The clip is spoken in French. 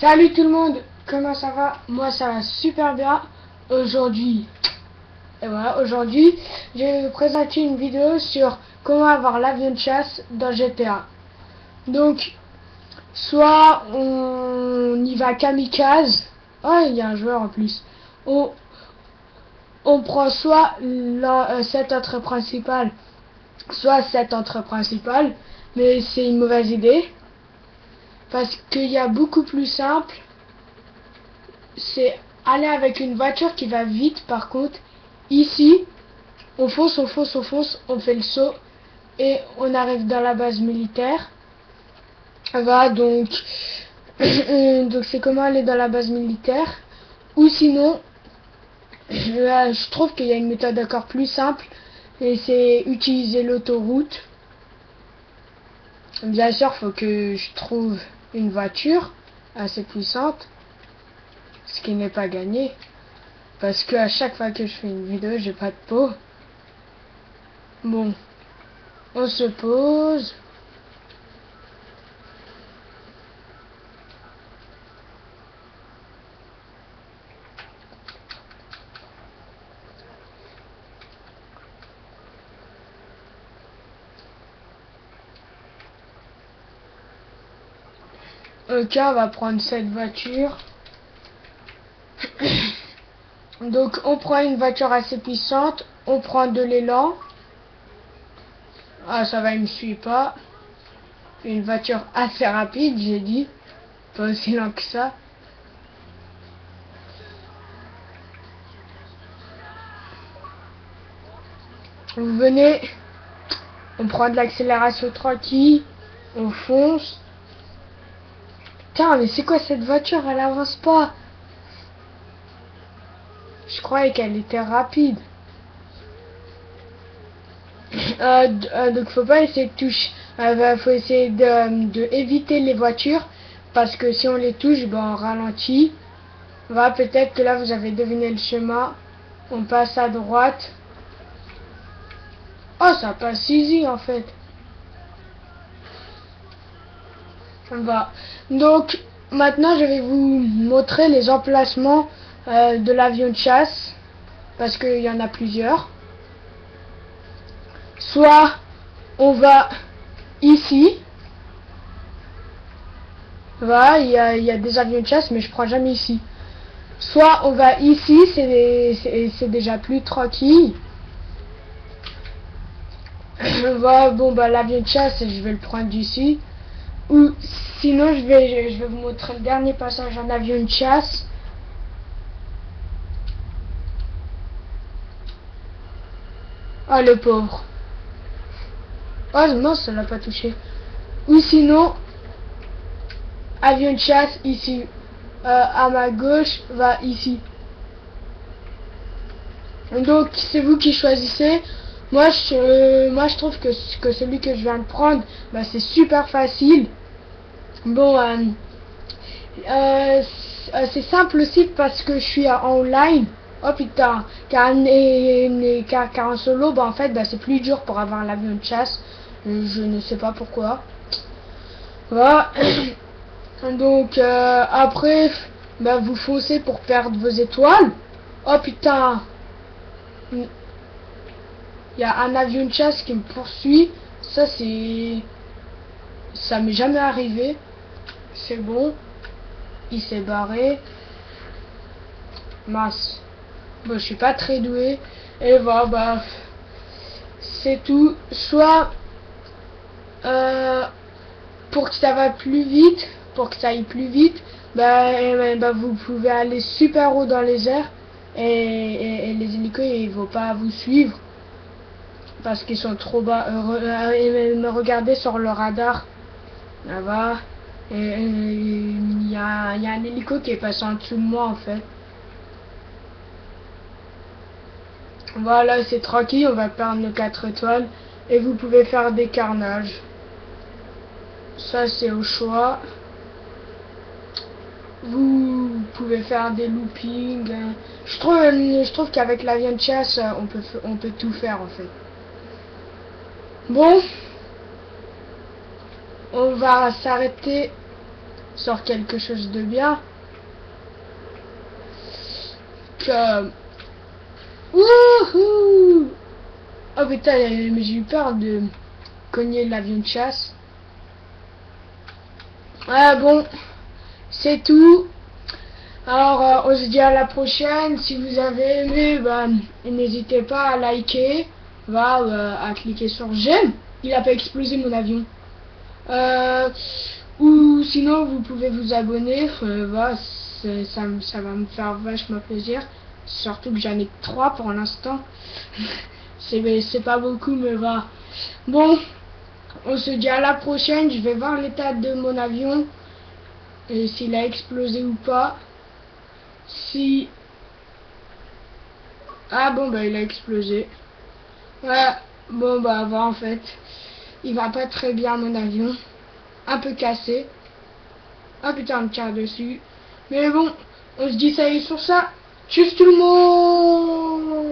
Salut tout le monde, comment ça va? Moi ça va super bien. Aujourd'hui, aujourd'hui, je vais vous présenter une vidéo sur comment avoir l'avion de chasse dans GTA. Donc, soit on y va kamikaze. Oh, il y a un joueur en plus. On, on prend soit cette entrée principale, soit cette entrée principale, mais c'est une mauvaise idée. Parce qu'il y a beaucoup plus simple, c'est aller avec une voiture qui va vite. Par contre, ici, on fonce, on fait le saut et on arrive dans la base militaire. Voilà, donc, donc c'est comment aller dans la base militaire. Ou sinon, je trouve qu'il y a une méthode encore plus simple et c'est utiliser l'autoroute. Bien sûr, faut que je trouve une voiture assez puissante, ce qui n'est pas gagné, parce que à chaque fois que je fais une vidéo, j'ai pas de peau. Bon, on se pose. Ok, on va prendre cette voiture. Donc on prend une voiture assez puissante, on prend de l'élan. Ah, ça va, il me suit pas. Une voiture assez rapide, j'ai dit, pas aussi lent que ça. Vous venez, on prend de l'accélération tranquille, on fonce. Putain, mais c'est quoi cette voiture? Elle avance pas. Je croyais qu'elle était rapide. Donc faut pas essayer de toucher. Faut essayer de éviter les voitures parce que si on les touche, ben on ralentit. Voilà, peut-être que là vous avez deviné le chemin. On passe à droite. Oh, ça passe easy en fait. Va. Donc maintenant je vais vous montrer les emplacements de l'avion de chasse parce qu'il y en a plusieurs. Soit on va ici. Voilà, il y a des avions de chasse, mais je prends jamais ici. Soit on va ici, c'est déjà plus tranquille. Voilà, bon bah l'avion de chasse, je vais le prendre d'ici. Ou sinon je vais vous montrer le dernier passage en avion de chasse. Ah, le pauvre. Oh non, ça l'a pas touché. Ou sinon, avion de chasse ici. À ma gauche, va ici. Donc c'est vous qui choisissez. Moi je trouve que celui que je viens de prendre, bah, c'est super facile. Bon, c'est simple aussi parce que je suis en online. Oh putain, car en solo, bah en fait, bah, c'est plus dur pour avoir l'avion de chasse. Je ne sais pas pourquoi. Voilà. Donc après, bah, vous foncez pour perdre vos étoiles. Oh putain, il y a un avion de chasse qui me poursuit. Ça m'est jamais arrivé. C'est bon. Il s'est barré. Mince. Bon, je suis pas très doué. Et voilà, bah, c'est tout. Soit, pour que ça va plus vite, pour que ça aille plus vite, bah, vous pouvez aller super haut dans les airs. Et les hélicos, ils vont pas vous suivre. Parce qu'ils sont trop bas. Et me regarder sur le radar. Là-bas. Et il y a un hélico qui est passé en dessous de moi en fait. Voilà, c'est tranquille, on va perdre nos 4 étoiles. Et vous pouvez faire des carnages. Ça c'est au choix. Vous pouvez faire des loopings. Je trouve qu'avec l'avion de chasse, on peut tout faire en fait. Bon. On va s'arrêter sort quelque chose de bien. Que... Wouhou! Oh putain, mais j'ai eu peur de cogner l'avion de chasse. Ah bon, c'est tout. Alors, on se dit à la prochaine. Si vous avez aimé, bah, n'hésitez pas à liker, à cliquer sur j'aime. Il a pas explosé mon avion. Ou sinon, vous pouvez vous abonner. Ça va me faire vachement plaisir. Surtout que j'en ai que 3 pour l'instant. C'est pas beaucoup, mais va. Bon, on se dit à la prochaine. Je vais voir l'état de mon avion. Et s'il a explosé ou pas. Si... Ah bon, bah il a explosé. Ouais, bon bah en fait. Il va pas très bien mon avion. Un peu cassé. Ah putain, on me tire dessus. Mais bon, on se dit ça y est sur ça. Tchuss tout le monde!